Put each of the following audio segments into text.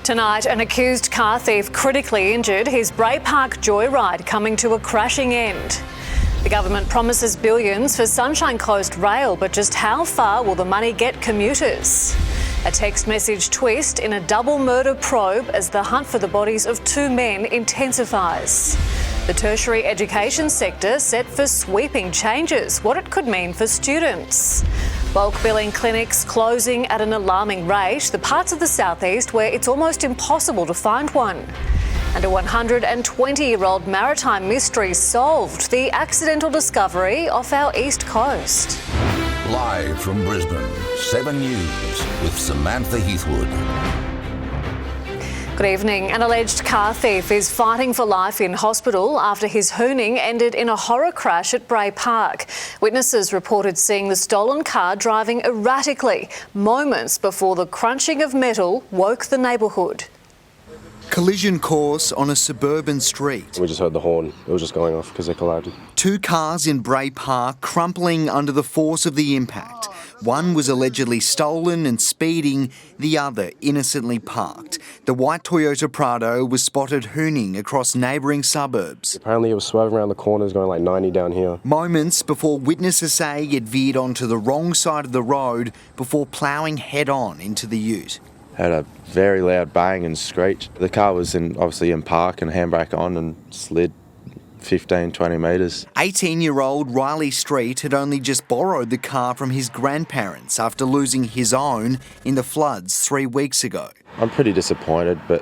Tonight, an accused car thief critically injured, his Bray Park joyride coming to a crashing end. The government promises billions for Sunshine Coast Rail, but just how far will the money get commuters? A text message twist in a double murder probe as the hunt for the bodies of two men intensifies. The tertiary education sector set for sweeping changes, what it could mean for students. Bulk billing clinics closing at an alarming rate, the parts of the southeast where it's almost impossible to find one. And a 120-year-old maritime mystery solved, the accidental discovery off our east coast. Live from Brisbane, 7 News with Samantha Heathwood. Good evening. An alleged car thief is fighting for life in hospital after his hooning ended in a horror crash at Bray Park. Witnesses reported seeing the stolen car driving erratically moments before the crunching of metal woke the neighbourhood. Collision course on a suburban street. We just heard the horn. It was just going off because they collided. Two cars in Bray Park crumpling under the force of the impact. One was allegedly stolen and speeding, the other innocently parked. The white Toyota Prado was spotted hooning across neighbouring suburbs. Apparently it was swerving around the corners going like 90 down here. Moments before witnesses say it veered onto the wrong side of the road before ploughing head-on into the ute. Had a very loud bang and screech. The car was obviously in park and handbrake on and slid 15, 20 metres. 18-year-old Riley Street had only just borrowed the car from his grandparents after losing his own in the floods 3 weeks ago. I'm pretty disappointed, but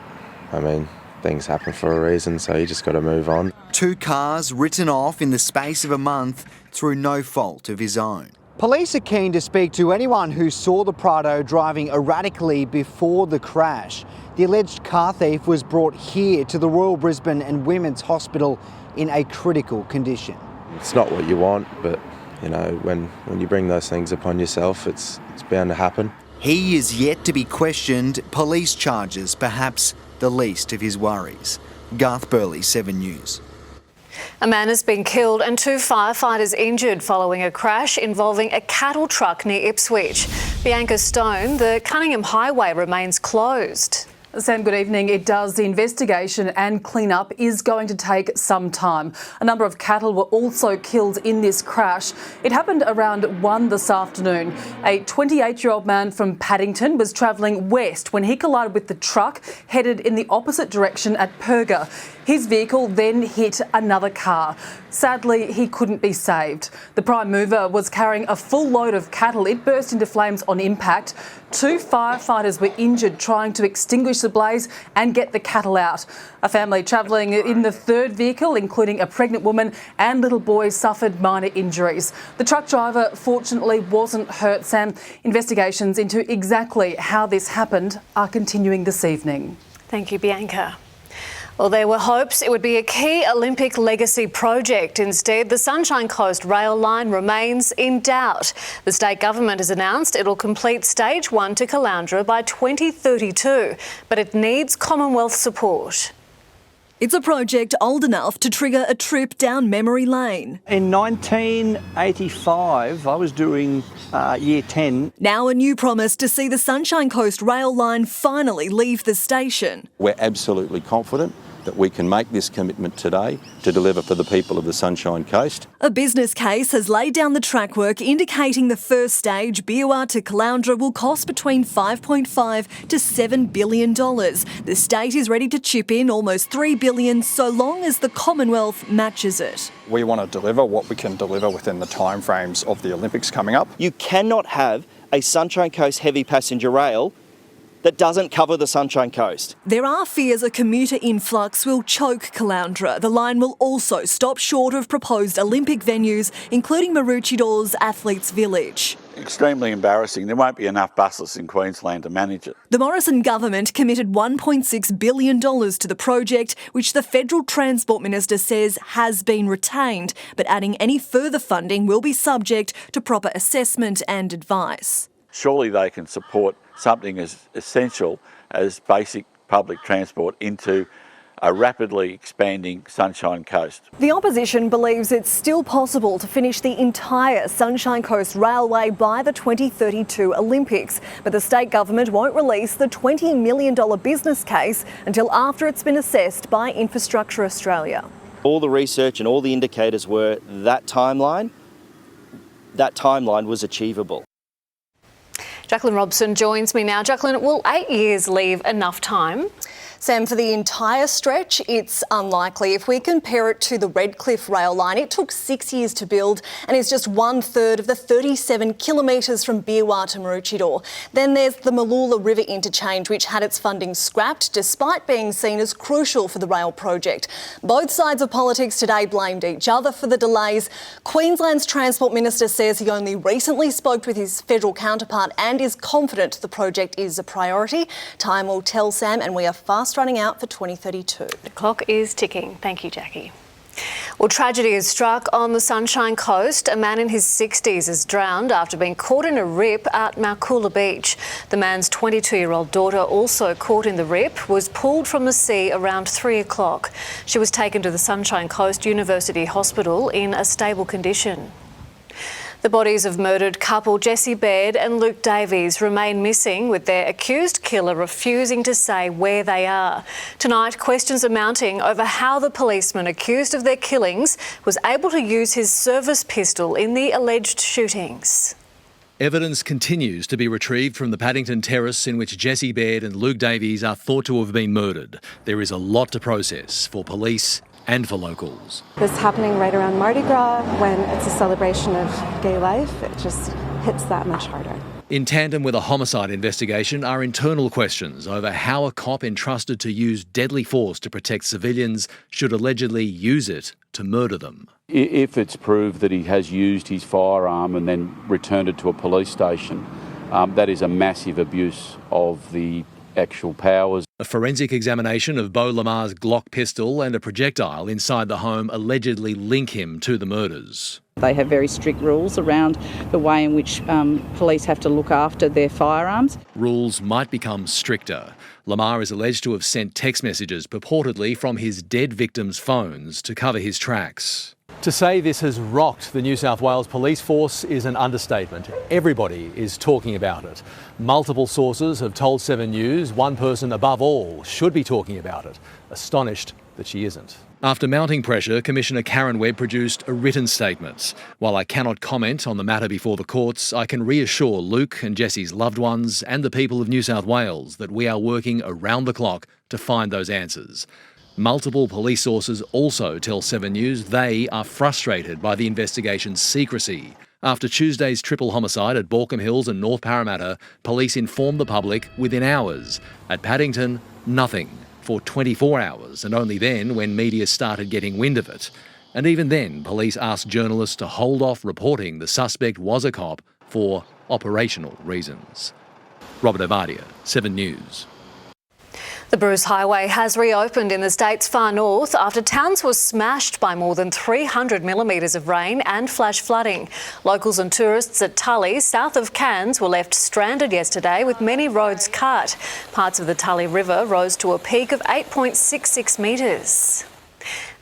I mean, things happen for a reason, so you just got to move on. Two cars written off in the space of a month through no fault of his own. Police are keen to speak to anyone who saw the Prado driving erratically before the crash. The alleged car thief was brought here to the Royal Brisbane and Women's Hospital in a critical condition. It's not what you want, but you know, when you bring those things upon yourself, it's bound to happen. He is yet to be questioned. Police charges, perhaps the least of his worries. Garth Burley, 7 News. A man has been killed and two firefighters injured following a crash involving a cattle truck near Ipswich. Bianca Stone, the Cunningham Highway remains closed. Sam, good evening. It does. The investigation and clean-up is going to take some time. A number of cattle were also killed in this crash. It happened around 1 this afternoon. A 28-year-old man from Paddington was travelling west when he collided with the truck headed in the opposite direction at Perga. His vehicle then hit another car. Sadly, he couldn't be saved. The prime mover was carrying a full load of cattle. It burst into flames on impact. Two firefighters were injured trying to extinguish the blaze and get the cattle out. A family travelling in the third vehicle, including a pregnant woman and little boy, suffered minor injuries. The truck driver fortunately wasn't hurt. Sam, investigations into exactly how this happened are continuing this evening. Thank you, Bianca. Well, there were hopes it would be a key Olympic legacy project. Instead, the Sunshine Coast rail line remains in doubt. The state government has announced it'll complete stage 1 to Caloundra by 2032, but it needs Commonwealth support. It's a project old enough to trigger a trip down memory lane. In 1985, I was doing year 10. Now a new promise to see the Sunshine Coast rail line finally leave the station. We're absolutely confident that we can make this commitment today to deliver for the people of the Sunshine Coast. A business case has laid down the track work indicating the first stage, Biwa to Caloundra, will cost between $5.5 to $7 billion. The state is ready to chip in almost $3 billion so long as the Commonwealth matches it. We want to deliver what we can deliver within the timeframes of the Olympics coming up. You cannot have a Sunshine Coast heavy passenger rail that doesn't cover the Sunshine Coast. There are fears a commuter influx will choke Caloundra. The line will also stop short of proposed Olympic venues, including Maroochydor's Athletes Village. Extremely embarrassing. There won't be enough buses in Queensland to manage it. The Morrison government committed $1.6 billion to the project, which the Federal Transport Minister says has been retained, but adding any further funding will be subject to proper assessment and advice. Surely they can support something as essential as basic public transport into a rapidly expanding Sunshine Coast. The opposition believes it's still possible to finish the entire Sunshine Coast Railway by the 2032 Olympics, but the state government won't release the $20 million business case until after it's been assessed by Infrastructure Australia. All the research and all the indicators were that timeline was achievable. Jacqueline Robson joins me now. Jacqueline, will 8 years leave enough time? Sam, for the entire stretch, it's unlikely. If we compare it to the Redcliffe rail line, it took 6 years to build and is just 1/3 of the 37 kilometres from Biwa to Maroochydore. Then there's the Mooloolah River interchange, which had its funding scrapped despite being seen as crucial for the rail project. Both sides of politics today blamed each other for the delays. Queensland's Transport Minister says he only recently spoke with his federal counterpart and is confident the project is a priority. Time will tell, Sam, and we are fast running out for 2032. The clock is ticking. Thank you, Jackie. Well, tragedy has struck on the Sunshine Coast. A man in his 60s is drowned after being caught in a rip at Malcoola Beach. The man's 22-year-old daughter, also caught in the rip, was pulled from the sea around 3 o'clock. She was taken to the Sunshine Coast University Hospital in a stable condition. The bodies of murdered couple Jessie Baird and Luke Davies remain missing, with their accused killer refusing to say where they are. Tonight, questions are mounting over how the policeman accused of their killings was able to use his service pistol in the alleged shootings. Evidence continues to be retrieved from the Paddington terrace in which Jessie Baird and Luke Davies are thought to have been murdered. There is a lot to process for police and for locals. This happening right around Mardi Gras, when it's a celebration of gay life, it just hits that much harder. In tandem with a homicide investigation are internal questions over how a cop entrusted to use deadly force to protect civilians should allegedly use it to murder them. If it's proved that he has used his firearm and then returned it to a police station, that is a massive abuse of the actual powers. A forensic examination of Beau Lamar's Glock pistol and a projectile inside the home allegedly link him to the murders. They have very strict rules around the way in which police have to look after their firearms. Rules might become stricter. Lamar is alleged to have sent text messages purportedly from his dead victims' phones to cover his tracks. To say this has rocked the New South Wales police force is an understatement. Everybody is talking about it. Multiple sources have told 7 News one person above all should be talking about it. Astonished that she isn't. After mounting pressure, Commissioner Karen Webb produced a written statement. While I cannot comment on the matter before the courts, I can reassure Luke and Jessie's loved ones and the people of New South Wales that we are working around the clock to find those answers. Multiple police sources also tell 7 News they are frustrated by the investigation's secrecy. After Tuesday's triple homicide at Baulkham Hills and North Parramatta, police informed the public within hours. At Paddington, nothing for 24 hours, and only then when media started getting wind of it. And even then, police asked journalists to hold off reporting the suspect was a cop for operational reasons. Robert Ovadia, 7 News. The Bruce Highway has reopened in the state's far north after towns were smashed by more than 300 millimetres of rain and flash flooding. Locals and tourists at Tully, south of Cairns, were left stranded yesterday with many roads cut. Parts of the Tully River rose to a peak of 8.66 metres.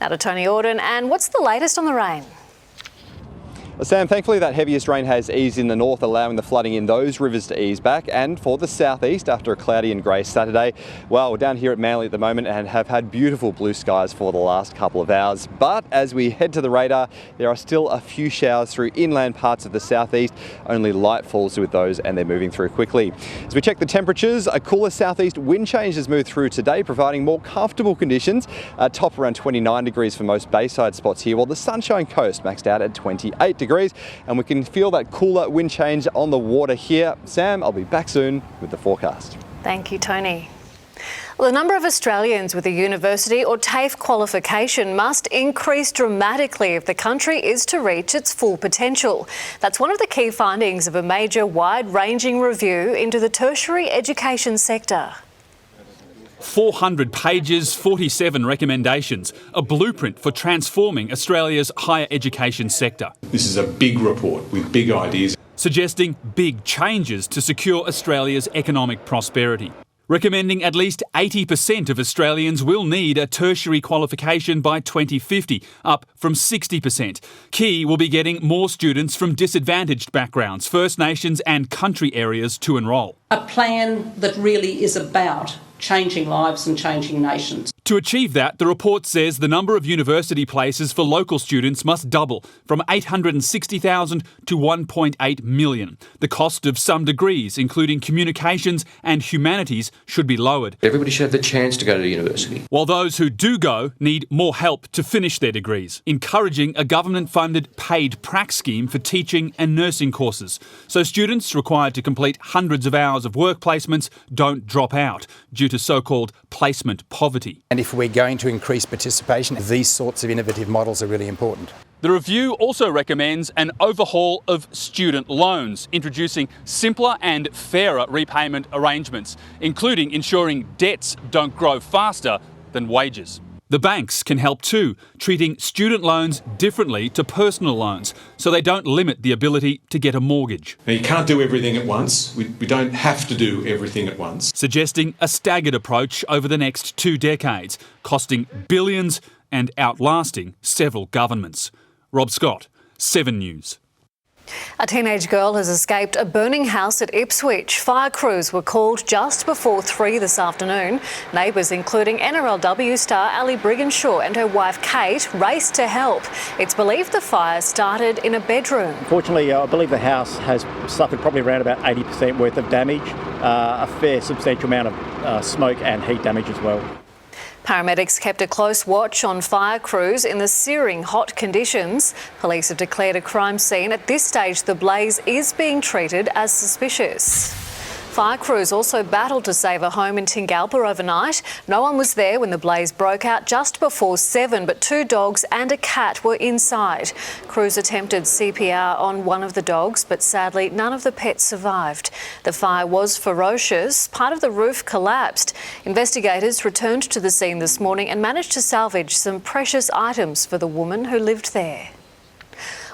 Now to Tony Auden, and what's the latest on the rain? Sam, thankfully that heaviest rain has eased in the north, allowing the flooding in those rivers to ease back. And for the southeast, after a cloudy and grey Saturday, well, we're down here at Manly at the moment and have had beautiful blue skies for the last couple of hours. But as we head to the radar, there are still a few showers through inland parts of the southeast. Only light falls with those, and they're moving through quickly. As we check the temperatures, a cooler southeast wind change has moved through today, providing more comfortable conditions. Top around 29 degrees for most bayside spots here, while the Sunshine Coast maxed out at 28 degrees, and we can feel that cooler wind change on the water here. Sam, I'll be back soon with the forecast. Thank you, Tony. Well, the number of Australians with a university or TAFE qualification must increase dramatically if the country is to reach its full potential. That's one of the key findings of a major wide-ranging review into the tertiary education sector. 400 pages, 47 recommendations, a blueprint for transforming Australia's higher education sector. This is a big report with big ideas, suggesting big changes to secure Australia's economic prosperity. recommending at least 80% of Australians will need a tertiary qualification by 2050, up from 60%. Key will be getting more students from disadvantaged backgrounds, First Nations and country areas to enrol. A plan that really is about changing lives and changing nations. To achieve that, the report says the number of university places for local students must double, from 860,000 to 1.8 million. The cost of some degrees, including communications and humanities, should be lowered. Everybody should have the chance to go to university. While those who do go need more help to finish their degrees, encouraging a government-funded paid prac scheme for teaching and nursing courses, so students required to complete hundreds of hours of work placements don't drop out due to so-called placement poverty. And if we're going to increase participation, these sorts of innovative models are really important. The review also recommends an overhaul of student loans, introducing simpler and fairer repayment arrangements, including ensuring debts don't grow faster than wages. The banks can help too, treating student loans differently to personal loans, so they don't limit the ability to get a mortgage. Now, you can't do everything at once. We don't have to do everything at once. Suggesting a staggered approach over the next 2 decades, costing billions and outlasting several governments. Rob Scott, 7 News. A teenage girl has escaped a burning house at Ipswich. Fire crews were called just before 3 this afternoon. Neighbours, including NRLW star Ali Brigginshaw and her wife Kate, raced to help. It's believed the fire started in a bedroom. Fortunately, I believe the house has suffered probably around about 80% worth of damage, a fair substantial amount of smoke and heat damage as well. Paramedics kept a close watch on fire crews in the searing hot conditions. Police have declared a crime scene. At this stage, the blaze is being treated as suspicious. Fire crews also battled to save a home in Tingalpa overnight. No one was there when the blaze broke out just before 7, but 2 dogs and a cat were inside. Crews attempted CPR on one of the dogs, but sadly none of the pets survived. The fire was ferocious. Part of the roof collapsed. Investigators returned to the scene this morning and managed to salvage some precious items for the woman who lived there.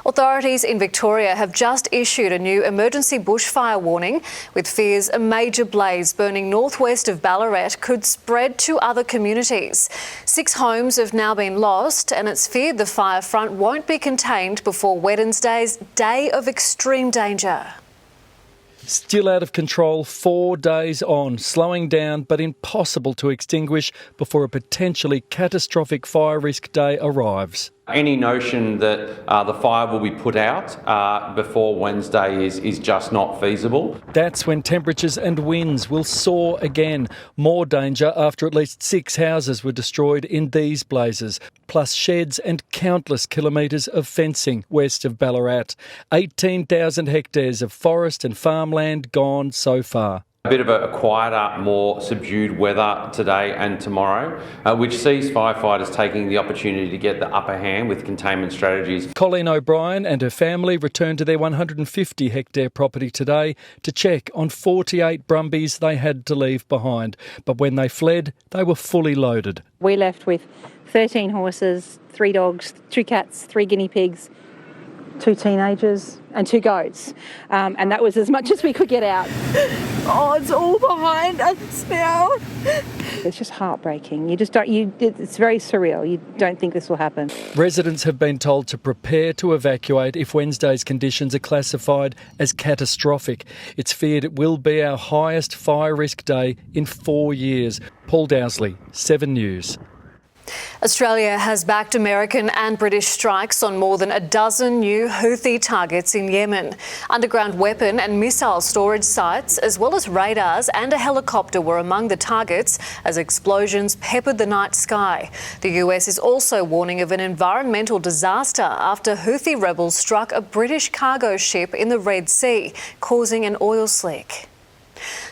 Authorities in Victoria have just issued a new emergency bushfire warning, with fears a major blaze burning northwest of Ballarat could spread to other communities. 6 homes have now been lost, and it's feared the fire front won't be contained before Wednesday's day of extreme danger. Still out of control 4 days on, slowing down but impossible to extinguish before a potentially catastrophic fire risk day arrives. Any notion that the fire will be put out before Wednesday is just not feasible. That's when temperatures and winds will soar again. More danger after at least 6 houses were destroyed in these blazes, plus sheds and countless kilometres of fencing west of Ballarat. 18,000 hectares of forest and farmland gone so far. A bit of a quieter, more subdued weather today and tomorrow, which sees firefighters taking the opportunity to get the upper hand with containment strategies. Colleen O'Brien and her family returned to their 150-hectare property today to check on 48 brumbies they had to leave behind. But when they fled, they were fully loaded. We left with 13 horses, 3 dogs, 2 cats, 3 guinea pigs, 2 teenagers and 2 goats, and that was as much as we could get out. Oh, it's all behind us now. It's just heartbreaking. You just don't. It's very surreal. You don't think this will happen. Residents have been told to prepare to evacuate if Wednesday's conditions are classified as catastrophic. It's feared it will be our highest fire risk day in 4 years. Paul Dowsley, 7 News. Australia has backed American and British strikes on more than a dozen new Houthi targets in Yemen. Underground weapon and missile storage sites, as well as radars and a helicopter, were among the targets as explosions peppered the night sky. The US is also warning of an environmental disaster after Houthi rebels struck a British cargo ship in the Red Sea, causing an oil slick.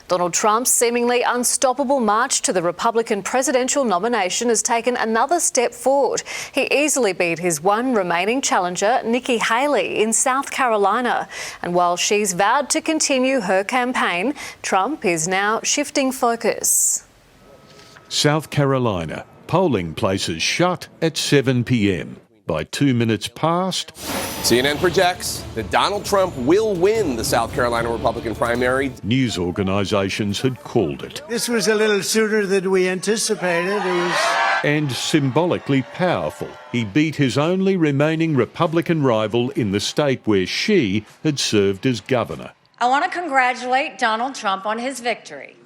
Donald Trump's seemingly unstoppable march to the Republican presidential nomination has taken another step forward. He easily beat his one remaining challenger, Nikki Haley, in South Carolina. And while she's vowed to continue her campaign, Trump is now shifting focus. South Carolina, polling places shut at 7 p.m. By 2 minutes past, CNN projects that Donald Trump will win the South Carolina Republican primary. News organisations had called it. This was a little sooner than we anticipated. And symbolically powerful. He beat his only remaining Republican rival in the state where she had served as governor. I want to congratulate Donald Trump on his victory.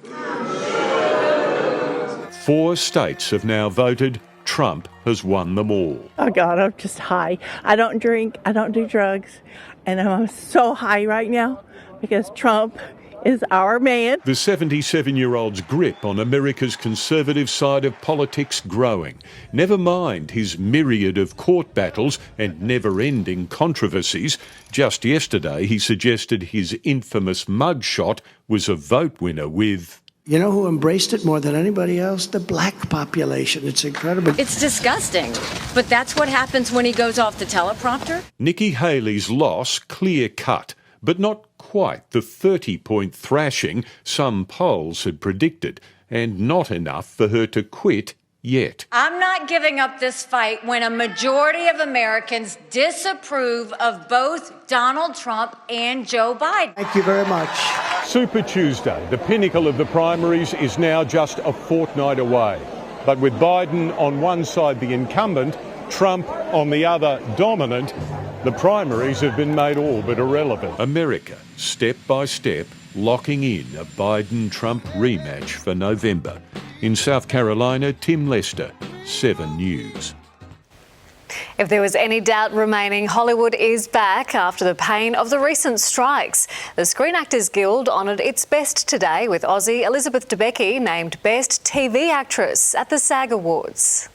4 states have now voted. Trump has won them all. Oh God, I'm just high. I don't drink, I don't do drugs, and I'm so high right now because Trump is our man. The 77-year-old's grip on America's conservative side of politics growing. Never mind his myriad of court battles and never-ending controversies. Just yesterday he suggested his infamous mugshot was a vote winner with... You know who embraced it more than anybody else? The black population. It's incredible. It's disgusting, but that's what happens when he goes off the teleprompter. Nikki Haley's loss clear-cut, but not quite the 30-point thrashing some polls had predicted, and not enough for her to quit yet. I'm not giving up this fight when a majority of Americans disapprove of both Donald Trump and Joe Biden. Thank you very much. Super Tuesday, the pinnacle of the primaries, is now just a fortnight away. But with Biden on one side the incumbent, Trump on the other dominant, the primaries have been made all but irrelevant. America, step by step, locking in a Biden-Trump rematch for November. In South Carolina, Tim Lester, 7 News. If there was any doubt remaining, Hollywood is back after the pain of the recent strikes. The Screen Actors Guild honoured its best today, with Aussie Elizabeth Debicki named Best TV Actress at the SAG Awards.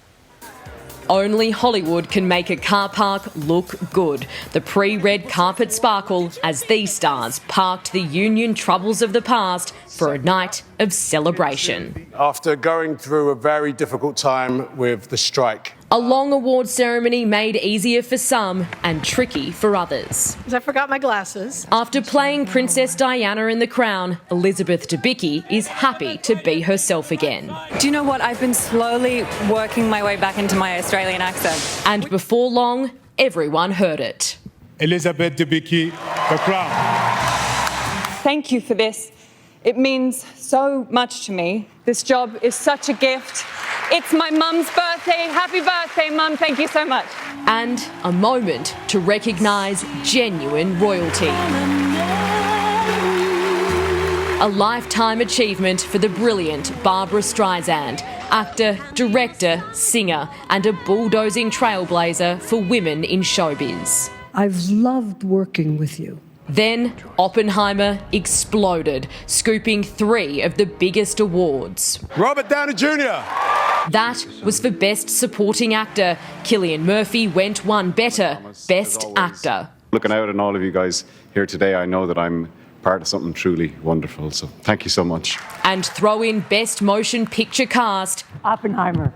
Only Hollywood can make a car park look good. The pre-red carpet sparkle as these stars parked the union troubles of the past for a night of celebration. After going through a very difficult time with the strike. A long award ceremony made easier for some and tricky for others. I forgot my glasses. After playing Princess Diana in The Crown, Elizabeth Debicki is happy to be herself again. Do you know what? I've been slowly working my way back into my Australian accent. And before long, everyone heard it. Elizabeth Debicki, The Crown. Thank you for this. It means so much to me. This job is such a gift. It's my mum's birthday. Happy birthday, Mum. Thank you so much. And a moment to recognise genuine royalty. A lifetime achievement for the brilliant Barbara Streisand, actor, director, singer, and a bulldozing trailblazer for women in showbiz. I've loved working with you. Then Oppenheimer exploded, scooping 3 of the biggest awards. Robert Downey Jr. That was for Best Supporting Actor. Cillian Murphy went one better, Best Actor. Looking out at all of you guys here today, I know that I'm part of something truly wonderful, so thank you so much. And throw in Best Motion Picture Cast. Oppenheimer.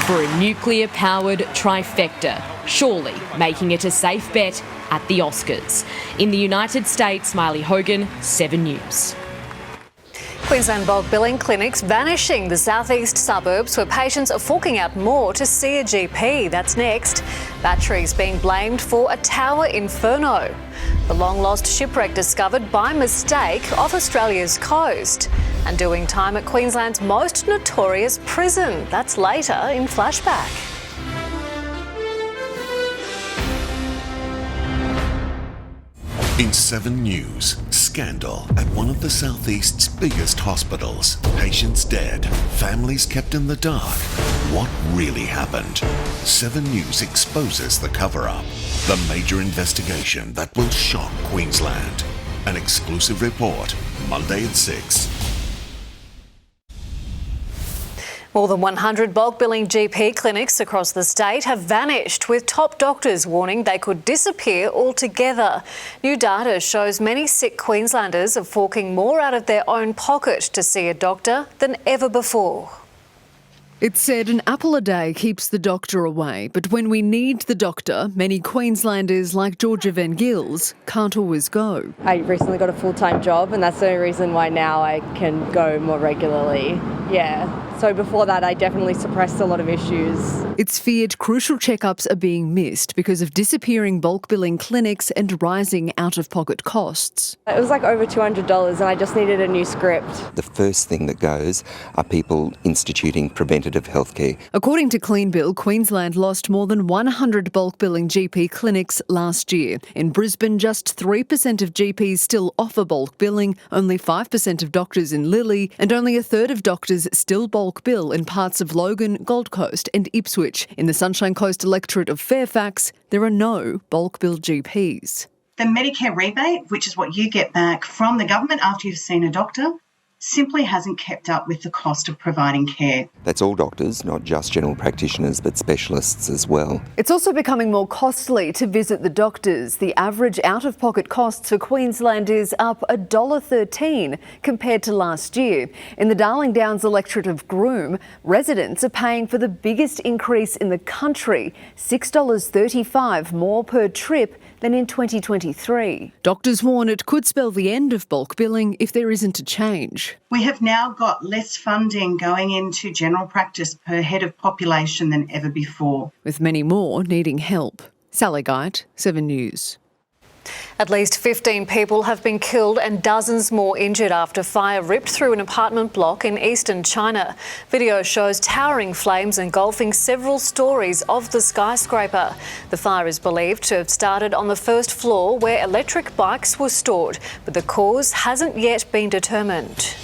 For a nuclear-powered trifecta, surely making it a safe bet at the Oscars. In the United States, Miley Hogan, 7 News. Queensland bulk billing clinics vanishing the southeast suburbs where patients are forking out more to see a GP. That's next. Batteries being blamed for a tower inferno. The long-lost shipwreck discovered by mistake off Australia's coast. And doing time at Queensland's most notorious prison. That's later in Flashback. In 7 News, scandal at one of the southeast's biggest hospitals. Patients dead, families kept in the dark. What really happened? 7 News exposes the cover-up. The major investigation that will shock Queensland. An exclusive report, Monday at 6. More than 100 bulk billing GP clinics across the state have vanished, with top doctors warning they could disappear altogether. New data shows many sick Queenslanders are forking more out of their own pocket to see a doctor than ever before. It's said an apple a day keeps the doctor away, but when we need the doctor, many Queenslanders like Georgia Van Gils can't always go. I recently got a full-time job, and that's the only reason why now I can go more regularly. Yeah, so before that I definitely suppressed a lot of issues. It's feared crucial checkups are being missed because of disappearing bulk billing clinics and rising out-of-pocket costs. It was like over $200 and I just needed a new script. The first thing that goes are people instituting preventative healthcare. According to CleanBill, Queensland lost more than 100 bulk billing GP clinics last year. In Brisbane, just 3% of GPs still offer bulk billing, only 5% of doctors in Lilly, and only a third of doctors still bulk bill in parts of Logan, Gold Coast and Ipswich. In the Sunshine Coast electorate of Fairfax, there are no bulk bill GPs. The Medicare rebate, which is what you get back from the government after you've seen a doctor, simply hasn't kept up with the cost of providing care. That's all doctors, not just general practitioners, but specialists as well. It's also becoming more costly to visit the doctors. The average out-of-pocket costs for Queensland is up $1.13 compared to last year. In the Darling Downs electorate of Groom, residents are paying for the biggest increase in the country, $6.35 more per trip than in 2023. Doctors warn it could spell the end of bulk billing if there isn't a change. We have now got less funding going into general practice per head of population than ever before, with many more needing help. Sally Guite, 7 News. At least 15 people have been killed and dozens more injured after fire ripped through an apartment block in eastern China. Video shows towering flames engulfing several stories of the skyscraper. The fire is believed to have started on the first floor where electric bikes were stored, but the cause hasn't yet been determined.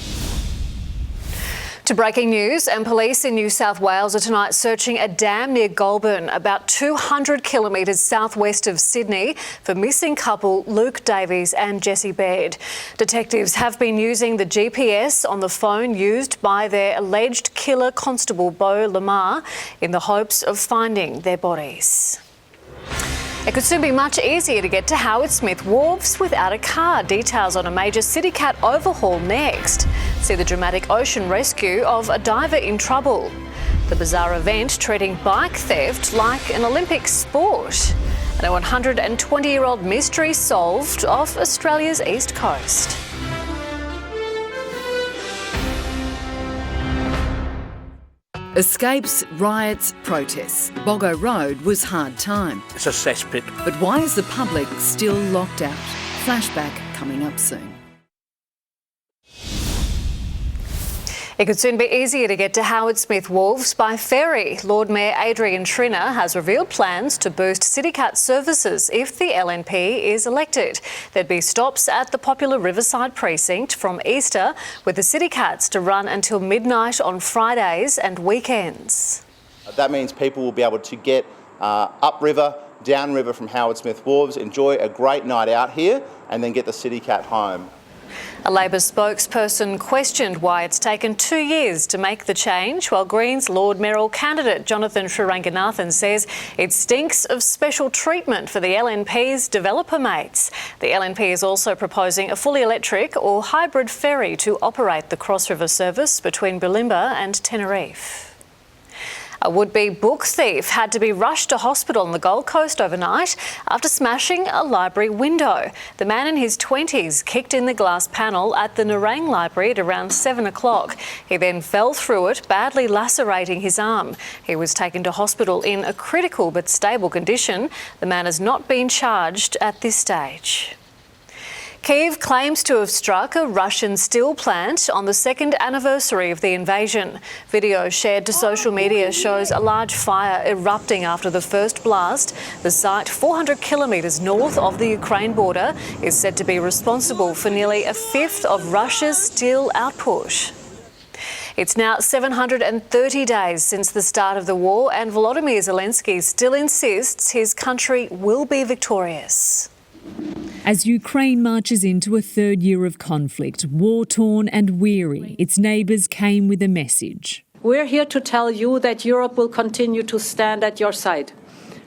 To breaking news, and police in New South Wales are tonight searching a dam near Goulburn, about 200 kilometres southwest of Sydney, for missing couple Luke Davies and Jessie Baird. Detectives have been using the GPS on the phone used by their alleged killer Constable Beau Lamar in the hopes of finding their bodies. It could soon be much easier to get to Howard Smith Wharves without a car. Details on a major CityCat overhaul next. See the dramatic ocean rescue of a diver in trouble. The bizarre event treating bike theft like an Olympic sport. And a 120-year-old mystery solved off Australia's east coast. Escapes, riots, protests. Boggo Road was hard time. It's a cesspit. But why is the public still locked out? Flashback coming up soon. It could soon be easier to get to Howard Smith Wharves by ferry. Lord Mayor Adrian Trinner has revealed plans to boost CityCat services if the LNP is elected. There'd be stops at the popular Riverside precinct from Easter, with the CityCats to run until midnight on Fridays and weekends. That means people will be able to get upriver, downriver from Howard Smith Wharves, enjoy a great night out here and then get the CityCat home. A Labor spokesperson questioned why it's taken 2 years to make the change, while Greens Lord Mayoral candidate Jonathan Sriranganathan says it stinks of special treatment for the LNP's developer mates. The LNP is also proposing a fully electric or hybrid ferry to operate the Cross River service between Bulimba and Tenerife. A would-be book thief had to be rushed to hospital on the Gold Coast overnight after smashing a library window. The man in his 20s kicked in the glass panel at the Nerang Library at around 7 o'clock. He then fell through it, badly lacerating his arm. He was taken to hospital in a critical but stable condition. The man has not been charged at this stage. Kyiv claims to have struck a Russian steel plant on the second anniversary of the invasion. Video shared to social media shows a large fire erupting after the first blast. The site, 400 kilometres north of the Ukraine border, is said to be responsible for nearly a fifth of Russia's steel output. It's now 730 days since the start of the war, and Volodymyr Zelensky still insists his country will be victorious. As Ukraine marches into a third year of conflict, war-torn and weary, its neighbours came with a message. We're here to tell you that Europe will continue to stand at your side.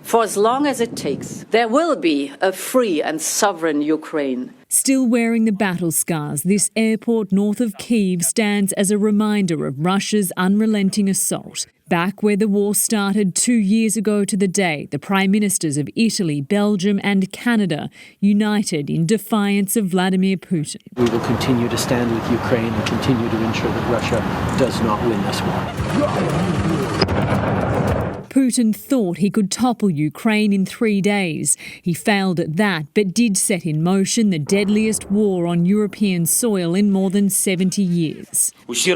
for as long as it takes. There will be a free and sovereign Ukraine. Still wearing the battle scars, this airport north of Kyiv stands as a reminder of Russia's unrelenting assault. Back where the war started 2 years ago to the day, the Prime Ministers of Italy, Belgium and Canada united in defiance of Vladimir Putin. We will continue to stand with Ukraine and continue to ensure that Russia does not win this war. Putin thought he could topple Ukraine in 3 days. He failed at that, but did set in motion the deadliest war on European soil in more than 70 years. Russian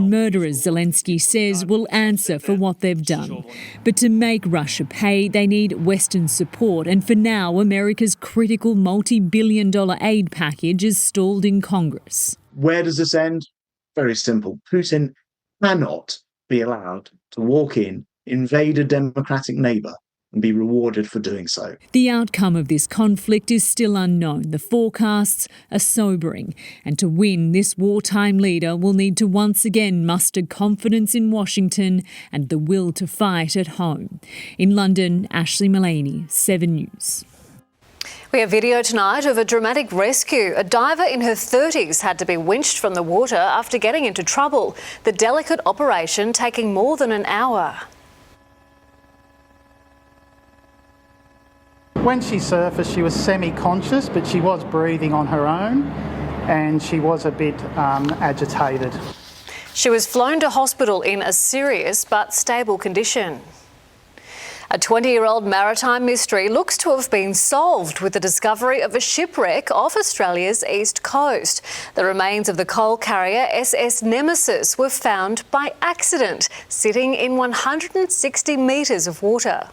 murderers, Zelensky says, will answer for what they've done. But to make Russia pay, they need Western support. And for now, America's critical multi-billion-dollar aid package is stalled in Congress. Where does this end? Very simple. Putin cannot be allowed to walk in, invade a democratic neighbour and be rewarded for doing so. The outcome of this conflict is still unknown. The forecasts are sobering. And to win, this wartime leader will need to once again muster confidence in Washington and the will to fight at home. In London, Ashley Mullaney, 7 News. We have video tonight of a dramatic rescue. A diver in her 30s had to be winched from the water after getting into trouble. The delicate operation taking more than an hour. When she surfaced, she was semi-conscious, but she was breathing on her own and she was a bit agitated. She was flown to hospital in a serious but stable condition. A 20-year-old maritime mystery looks to have been solved with the discovery of a shipwreck off Australia's east coast. The remains of the coal carrier SS Nemesis were found by accident, sitting in 160 metres of water.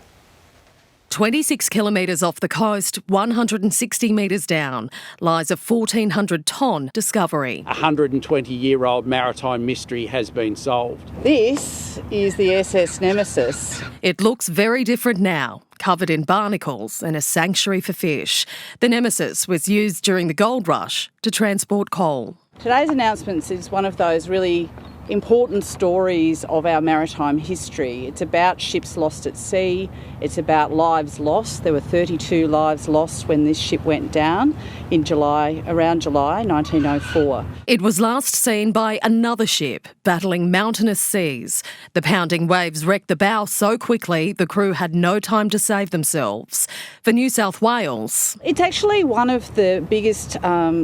26 kilometres off the coast, 160 metres down, lies a 1,400-tonne discovery. A 120-year-old maritime mystery has been solved. This is the SS Nemesis. It looks very different now, covered in barnacles and a sanctuary for fish. The Nemesis was used during the gold rush to transport coal. Today's announcement is one of those really important stories of our maritime history. It's about ships lost at sea. It's about lives lost. There were 32 lives lost when this ship went down in around July 1904. It was last seen by another ship battling mountainous seas. The pounding waves wrecked the bow so quickly the crew had no time to save themselves. For New South Wales, it's actually one of the biggest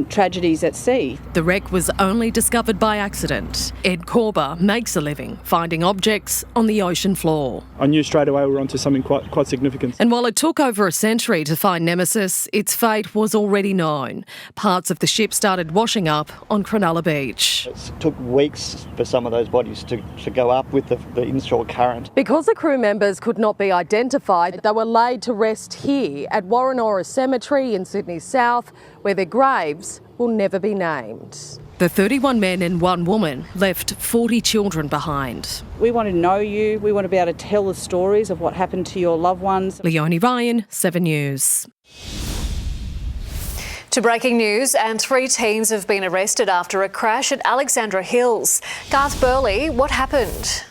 tragedies at sea. The wreck was only discovered by accident. Ed Corber makes a living finding objects on the ocean floor. I knew straight away we were onto something quite significant. And while it took over a century to find Nemesis, its fate was already known. Parts of the ship started washing up on Cronulla Beach. It took weeks for some of those bodies to go up with the inshore current. Because the crew members could not be identified, they were laid to rest here at Warrenora Cemetery in Sydney South, where their graves will never be named. The 31 men and 1 woman left 40 children behind. We want to know you. We want to be able to tell the stories of what happened to your loved ones. Leonie Ryan, 7 News. To breaking news, and 3 teens have been arrested after a crash at Alexandra Hills. Garth Burley, what happened?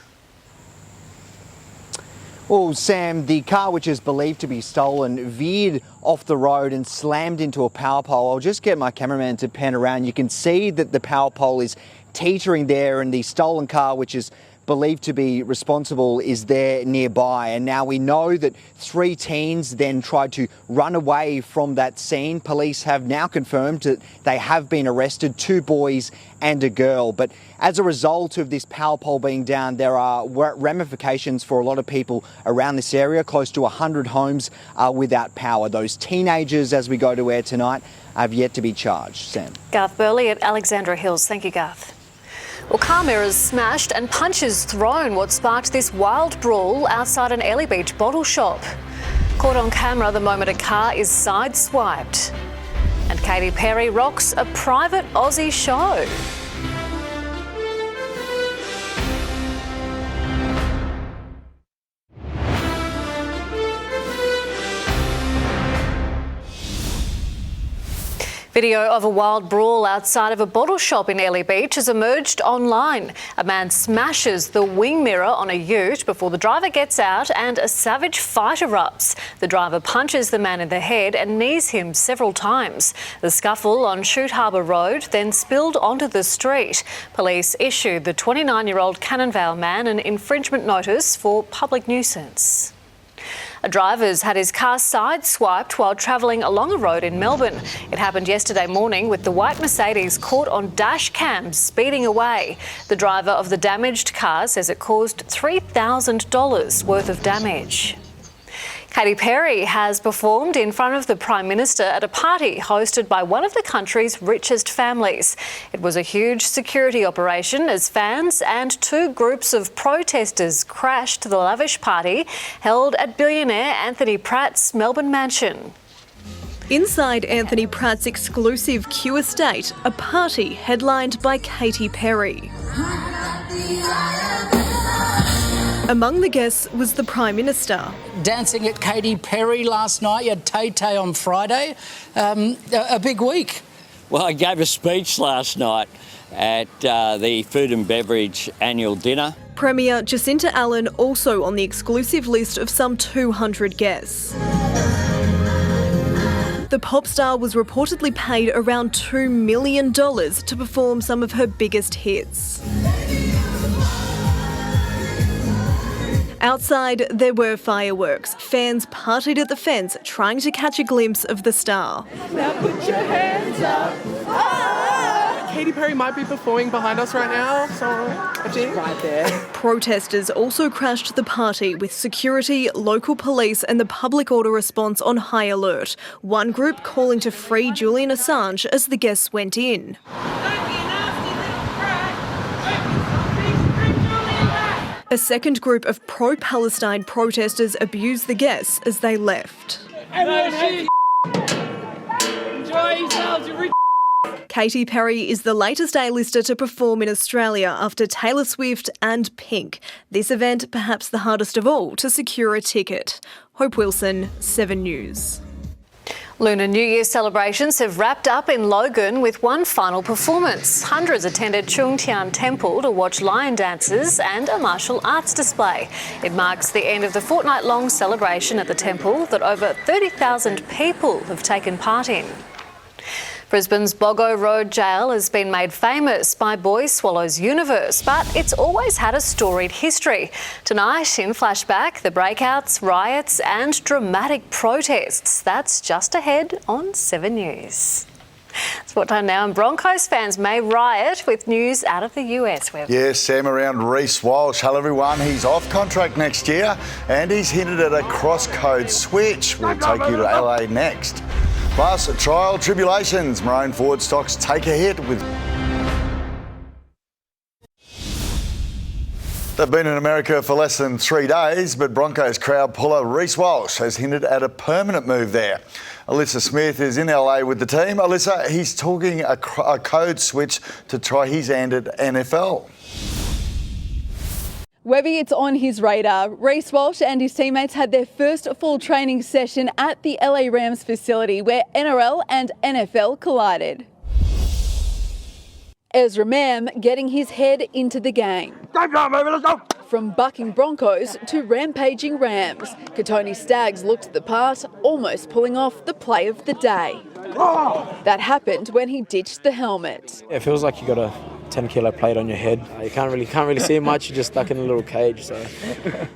Well, Sam, the car, which is believed to be stolen, veered off the road and slammed into a power pole. I'll just get my cameraman to pan around. You can see that the power pole is teetering there, and the stolen car, which is believed to be responsible, is there nearby. And now we know that 3 teens then tried to run away from that scene. Police have now confirmed that they have been arrested, 2 boys and a girl. But as a result of this power pole being down, there are ramifications for a lot of people around this area. Close to 100 homes are without power. Those teenagers, as we go to air tonight, have yet to be charged. Sam. Garth Burley at Alexandra Hills. Thank you, Garth. Well, car mirrors smashed and punches thrown, what sparked this wild brawl outside an Airlie Beach bottle shop. Caught on camera the moment a car is sideswiped. And Katy Perry rocks a private Aussie show. Video of a wild brawl outside of a bottle shop in Airlie Beach has emerged online. A man smashes the wing mirror on a ute before the driver gets out and a savage fight erupts. The driver punches the man in the head and knees him several times. The scuffle on Shute Harbour Road then spilled onto the street. Police issued the 29-year-old Cannonvale man an infringement notice for public nuisance. A driver's had his car sideswiped while travelling along a road in Melbourne. It happened yesterday morning with the white Mercedes caught on dash cams speeding away. The driver of the damaged car says it caused $3,000 worth of damage. Katy Perry has performed in front of the Prime Minister at a party hosted by one of the country's richest families. It was a huge security operation as fans and two groups of protesters crashed the lavish party held at billionaire Anthony Pratt's Melbourne mansion. Inside Anthony Pratt's exclusive Kew estate, a party headlined by Katy Perry. Among the guests was the Prime Minister. Dancing at Katy Perry last night, you had Tay-Tay on Friday. A big week. Well, I gave a speech last night at the Food and Beverage annual dinner. Premier Jacinta Allen also on the exclusive list of some 200 guests. The pop star was reportedly paid around $2 million to perform some of her biggest hits. Outside, there were fireworks. Fans partied at the fence, trying to catch a glimpse of the star. Now put your hands up. Ah! Katy Perry might be performing behind us right now, so I think right there. Protesters also crashed the party with security, local police and the public order response on high alert. One group calling to free Julian Assange as the guests went in. A second group of pro-Palestine protesters abused the guests as they left. Enjoy yourselves, you Katy Perry is the latest A-lister to perform in Australia after Taylor Swift and Pink. This event, perhaps the hardest of all to secure a ticket. Hope Wilson, 7 News. Lunar New Year celebrations have wrapped up in Logan with one final performance. Hundreds attended Chung Tian Temple to watch lion dances and a martial arts display. It marks the end of the fortnight-long celebration at the temple that over 30,000 people have taken part in. Brisbane's Boggo Road Jail has been made famous by Boy Swallows Universe, but it's always had a storied history. Tonight in Flashback, the breakouts, riots and dramatic protests. That's just ahead on 7 News. Sport time now, and Broncos fans may riot with news out of the US. Yes, Sam, around Reece Walsh. Hello everyone, he's off contract next year and he's hinted at a cross-code switch. We'll take you to LA next. Plus, trial tribulations. Maroon forward stocks take a hit with... They've been in America for less than 3 days, but Broncos crowd puller Reece Walsh has hinted at a permanent move there. Alyssa Smith is in LA with the team. Alyssa, he's talking a code switch to try his hand at NFL. Webby, it's on his radar. Reece Walsh and his teammates had their first full training session at the LA Rams facility where NRL and NFL collided. Ezra Mam getting his head into the game. Let's go! From bucking Broncos to rampaging Rams, Katoni Staggs looked the part, almost pulling off the play of the day. That happened when he ditched the helmet. It feels like you got a 10-kilo plate on your head. You can't really see much. You're just stuck in a little cage. So,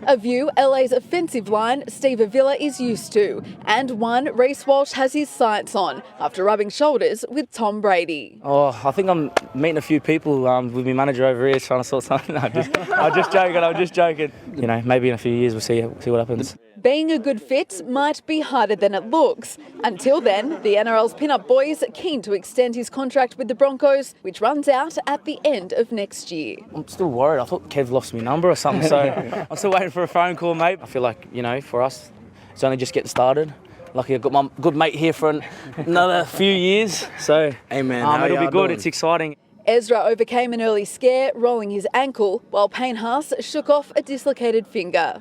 a view LA's offensive line Steve Avila is used to, and one Reece Walsh has his sights on after rubbing shoulders with Tom Brady. Oh, I think I'm meeting a few people with my manager over here trying to sort something. I'm just joking. You know, maybe in a few years we'll see what happens. Being a good fit might be harder than it looks. Until then, the NRL's pin-up boys are keen to extend his contract with the Broncos, which runs out at the end of next year. I'm still worried. I thought Kev lost my number or something, so I'm still waiting for a phone call, mate. I feel like, you know, for us, it's only just getting started. Lucky I've got my good mate here for another few years, so hey man, it'll be good. It's exciting. Ezra overcame an early scare, rolling his ankle, while Payne Haas shook off a dislocated finger.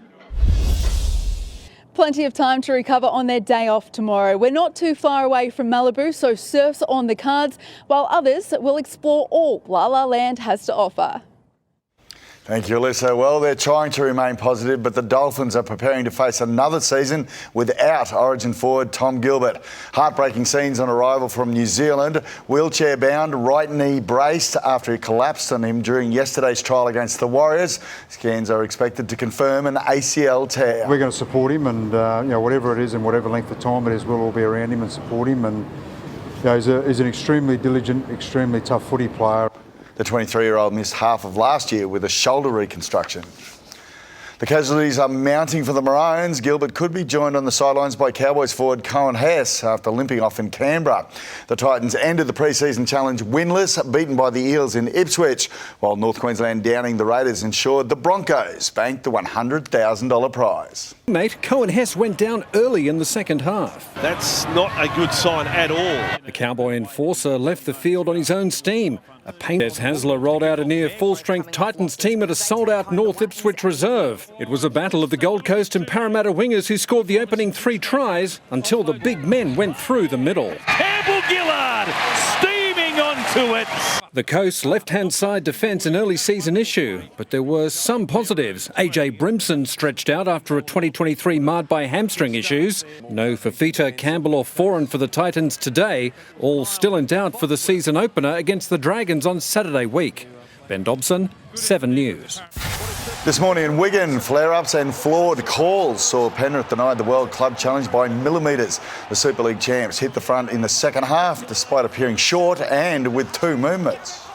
Plenty of time to recover on their day off tomorrow. We're not too far away from Malibu, so surf's on the cards, while others will explore all La La Land has to offer. Thank you, Alyssa. Well, they're trying to remain positive, but the Dolphins are preparing to face another season without Origin forward Tom Gilbert. Heartbreaking scenes on arrival from New Zealand. Wheelchair-bound, right knee braced after he collapsed on him during yesterday's trial against the Warriors. Scans are expected to confirm an ACL tear. We're going to support him, and whatever it is and whatever length of time it is, we'll all be around him and support him. And he's an extremely diligent, extremely tough footy player. The 23-year-old missed half of last year with a shoulder reconstruction. The casualties are mounting for the Maroons. Gilbert could be joined on the sidelines by Cowboys forward Cohen Hess after limping off in Canberra. The Titans ended the pre-season challenge winless, beaten by the Eels in Ipswich, while North Queensland downing the Raiders ensured the Broncos banked the $100,000 prize. Mate, Cohen Hess went down early in the second half. That's not a good sign at all. The Cowboy enforcer left the field on his own steam. A pain as Hasler rolled out a near full-strength Titans team at a sold-out North Ipswich reserve. It was a battle of the Gold Coast and Parramatta wingers who scored the opening 3 tries until the big men went through the middle. Campbell-Gillard steaming onto it. The Coast's left-hand side defence an early season issue, but there were some positives. AJ Brimson stretched out after a 2023 marred by hamstring issues. No Fafita, Campbell or Foran for the Titans today, all still in doubt for the season opener against the Dragons on Saturday week. Ben Dobson, 7 News. This morning in Wigan, flare-ups and flawed calls saw Penrith denied the World Club Challenge by millimetres. The Super League champs hit the front in the second half despite appearing short and with 2 movements.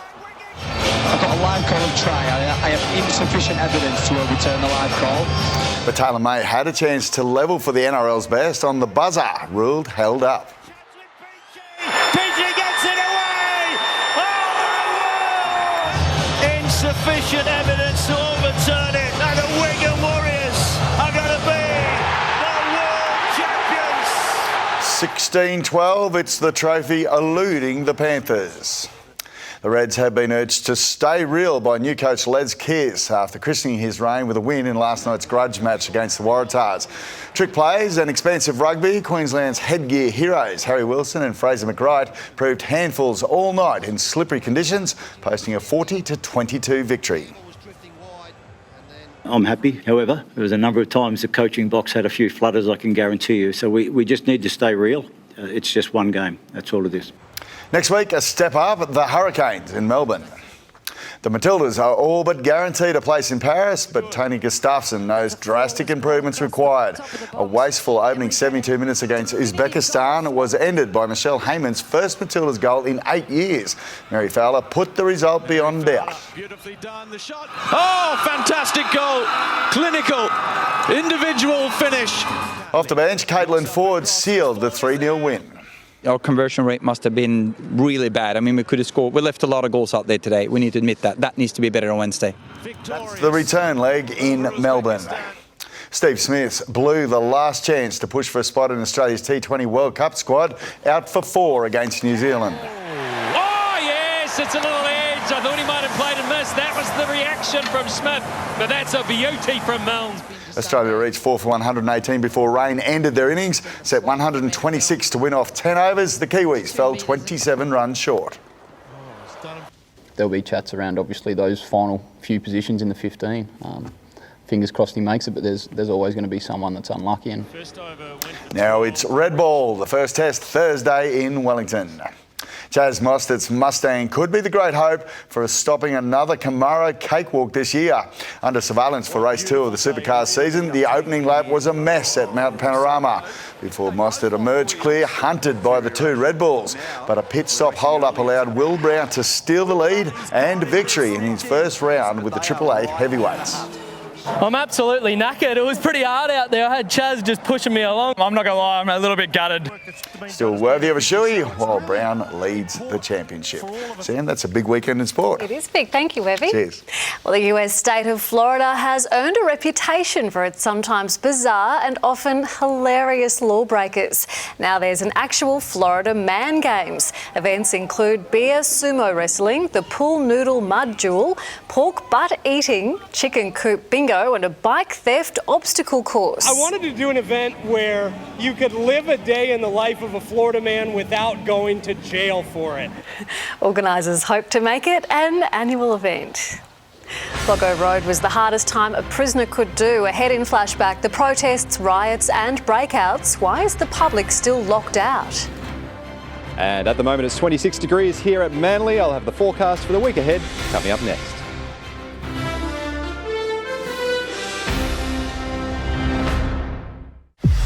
I've got a live call of try. I have insufficient evidence to overturn the live call. But Taylor May had a chance to level for the NRL's best on the buzzer, ruled held up. PG gets it away! Oh my word! Insufficient evidence to overturn it, and the Wigan Warriors are going to be the world champions. 16-12, it's the trophy eluding the Panthers. The Reds have been urged to stay real by new coach Les Kiss after christening his reign with a win in last night's grudge match against the Waratahs. Trick plays and expansive rugby, Queensland's headgear heroes Harry Wilson and Fraser McWright proved handfuls all night in slippery conditions, posting a 40-22 victory. I'm happy. However, there was a number of times the coaching box had a few flutters, I can guarantee you. So we just need to stay real. It's just one game. That's all it is. Next week, a step up, the Hurricanes in Melbourne. The Matildas are all but guaranteed a place in Paris, but Tony Gustafsson knows drastic improvements required. A wasteful opening 72 minutes against Uzbekistan was ended by Michelle Heyman's first Matildas goal in 8 years. Mary Fowler put the result beyond doubt. Oh, fantastic goal. Clinical, individual finish. Off the bench, Caitlin Ford sealed the 3-0 win. Our conversion rate must have been really bad. I mean, we could have scored. We left a lot of goals out there today. We need to admit that. That needs to be better on Wednesday. That's the return leg in Melbourne. Steve Smith blew the last chance to push for a spot in Australia's T20 World Cup squad, out for 4 against New Zealand. Oh, yes, it's a little edge. I thought he might have played and missed. That was the reaction from Smith, but that's a beauty from Milnes. Australia reached 4 for 118 before rain ended their innings, set 126 to win off 10 overs. The Kiwis fell 27 runs short. There'll be chats around, obviously, those final few positions in the 15. Fingers crossed he makes it, but there's always going to be someone that's unlucky. And now it's red ball, the first test Thursday in Wellington. Chaz Mostert's Mustang could be the great hope for stopping another Camaro cakewalk this year. Under surveillance for race 2 of the Supercars season, the opening lap was a mess at Mount Panorama before Mostert emerged clear, hunted by the 2 Red Bulls. But a pit stop hold-up allowed Will Brown to steal the lead and victory in his first round with the 888 heavyweights. I'm absolutely knackered. It was pretty hard out there. I had Chaz just pushing me along. I'm not going to lie, I'm a little bit gutted. Still worthy of a shoey, while Brown leads the championship. Sam, that's a big weekend in sport. It is big. Thank you, Webby. Cheers. Well, the US state of Florida has earned a reputation for its sometimes bizarre and often hilarious lawbreakers. Now there's an actual Florida Man Games. Events include beer sumo wrestling, the pool noodle mud duel, pork butt eating, chicken coop bingo, bingo and a bike theft obstacle course. I wanted to do an event where you could live a day in the life of a Florida man without going to jail for it. Organisers hope to make it an annual event. Boggo Road was the hardest time a prisoner could do. Ahead in Flashback, the protests, riots and breakouts. Why is the public still locked out? And at the moment it's 26 degrees here at Manly. I'll have the forecast for the week ahead coming up next.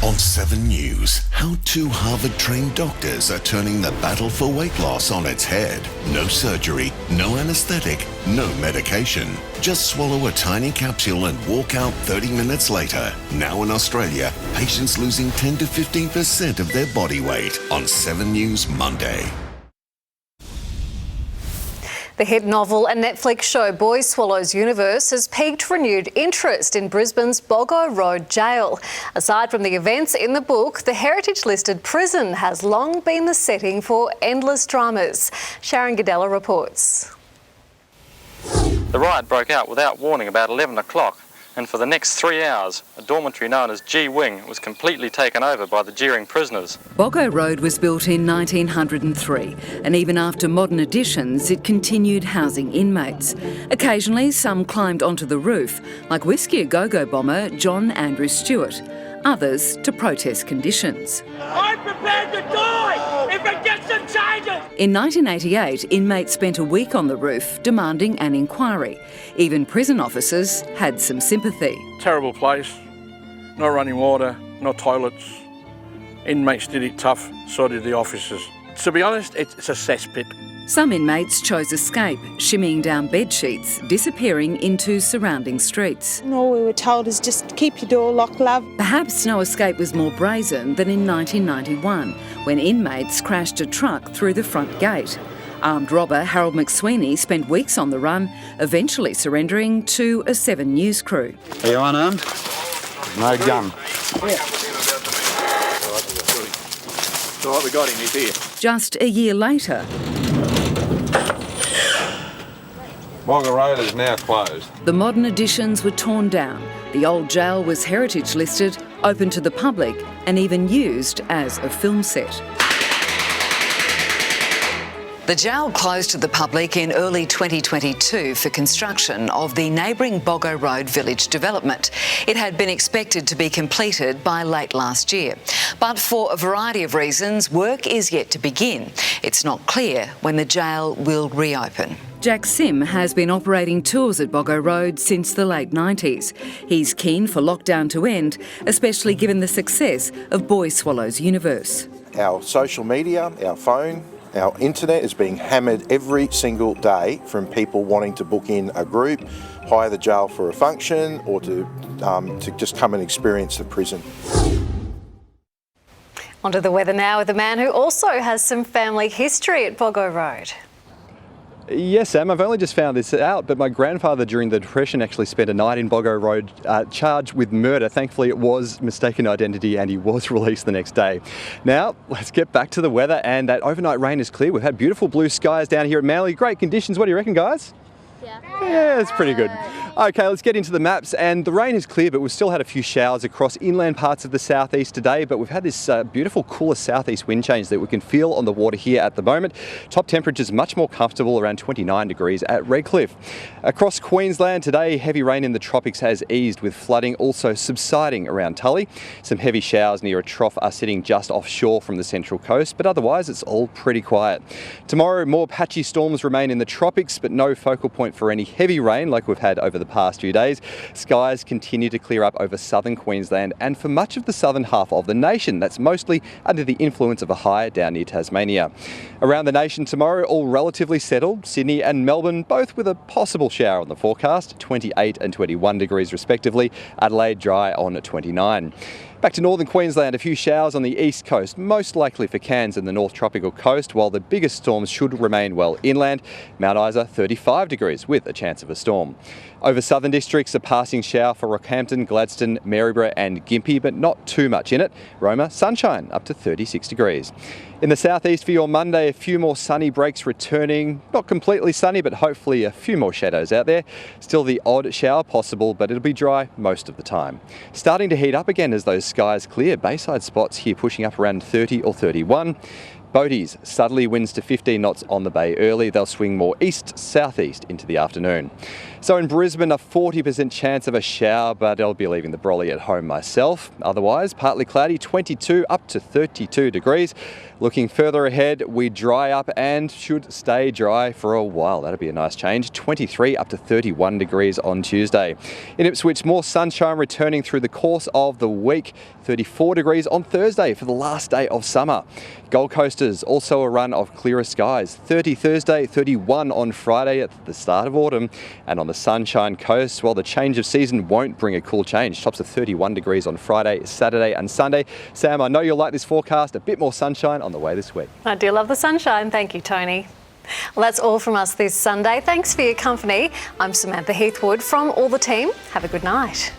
On 7 News, how 2 Harvard-trained doctors are turning the battle for weight loss on its head. No surgery, no anaesthetic, no medication. Just swallow a tiny capsule and walk out 30 minutes later. Now in Australia, patients losing 10 to 15% of their body weight. On 7 News Monday. The hit novel and Netflix show Boy Swallows Universe has piqued renewed interest in Brisbane's Boggo Road Jail. Aside from the events in the book, the heritage-listed prison has long been the setting for endless dramas. Sharon Godella reports. The riot broke out without warning about 11 o'clock, and for the next 3 hours, a dormitory known as G Wing was completely taken over by the jeering prisoners. Boggo Road was built in 1903, and even after modern additions, it continued housing inmates. Occasionally, some climbed onto the roof, like Whiskey a Go-Go bomber John Andrew Stewart. Others to protest conditions. I'm prepared to die if it gets some changes! In 1988, inmates spent a week on the roof demanding an inquiry. Even prison officers had some sympathy. Terrible place, no running water, no toilets. Inmates did it tough, so did the officers. To be honest, it's a cesspit. Some inmates chose escape, shimmying down bed sheets, disappearing into surrounding streets. All we were told is just keep your door locked, love. Perhaps no escape was more brazen than in 1991, when inmates crashed a truck through the front gate. Armed robber Harold McSweeney spent weeks on the run, eventually surrendering to a 7 News crew. Are you unarmed? No gun. All right, we got him, he's here. Just a year later, Boggo Road is now closed. the modern additions were torn down. The old jail was heritage listed, open to the public, and even used as a film set. The jail closed to the public in early 2022 for construction of the neighbouring Boggo Road village development. It had been expected to be completed by late last year. But for a variety of reasons, work is yet to begin. It's not clear when the jail will reopen. Jack Sim has been operating tours at Boggo Road since the late 90s. He's keen for lockdown to end, especially given the success of Boy Swallows Universe. Our social media, our phone, our internet is being hammered every single day from people wanting to book in a group, hire the jail for a function, or to just come and experience the prison. Onto the weather now with a man who also has some family history at Boggo Road. Yes, Sam, I've only just found this out, but my grandfather during the Depression actually spent a night in Boggo Road charged with murder. Thankfully, it was mistaken identity and he was released the next day. Now, let's get back to the weather, and that overnight rain is clear. We've had beautiful blue skies down here at Manly. Great conditions. What do you reckon, guys? Yeah, it's pretty good. Okay, let's get into the maps, and the rain is clear, but we've still had a few showers across inland parts of the southeast today, but we've had this beautiful cooler southeast wind change that we can feel on the water here at the moment. Top temperatures much more comfortable, around 29 degrees at Redcliffe. Across Queensland today, heavy rain in the tropics has eased, with flooding also subsiding around Tully. Some heavy showers near a trough are sitting just offshore from the central coast, but otherwise it's all pretty quiet. Tomorrow, more patchy storms remain in the tropics, but no focal point for any heavy rain like we've had over the past few days. Skies continue to clear up over southern Queensland and for much of the southern half of the nation. That's mostly under the influence of a high down near Tasmania. Around the nation tomorrow, all relatively settled. Sydney and Melbourne both with a possible shower on the forecast, 28 and 21 degrees respectively. Adelaide dry on 29. Back to northern Queensland, a few showers on the east coast, most likely for Cairns and the north tropical coast, while the biggest storms should remain well inland. Mount Isa 35 degrees with a chance of a storm. Over southern districts, a passing shower for Rockhampton, Gladstone, Maryborough and Gympie, but not too much in it. Roma, sunshine up to 36 degrees. In the southeast for your Monday, a few more sunny breaks returning. Not completely sunny, but hopefully a few more shadows out there. Still the odd shower possible, but it'll be dry most of the time. Starting to heat up again as those skies clear. Bayside spots here pushing up around 30 or 31. Boaties, southerly winds to 15 knots on the bay early. They'll swing more east-southeast into the afternoon. So in Brisbane, a 40% chance of a shower, but I'll be leaving the brolly at home myself. Otherwise, partly cloudy, 22 up to 32 degrees. Looking further ahead, we dry up and should stay dry for a while. That'll be a nice change. 23 up to 31 degrees on Tuesday. In Ipswich, more sunshine returning through the course of the week. 34 degrees on Thursday for the last day of summer. Gold Coasters, also a run of clearer skies. 30 Thursday, 31 on Friday at the start of autumn. And on the Sunshine Coast, well, the change of season won't bring a cool change. Tops of 31 degrees on Friday, Saturday and Sunday. Sam, I know you'll like this forecast. A bit more sunshine on the way this week. I do love the sunshine. Thank you, Tony. Well, that's all from us this Sunday. Thanks for your company. I'm Samantha Heathwood from all the team. Have a good night.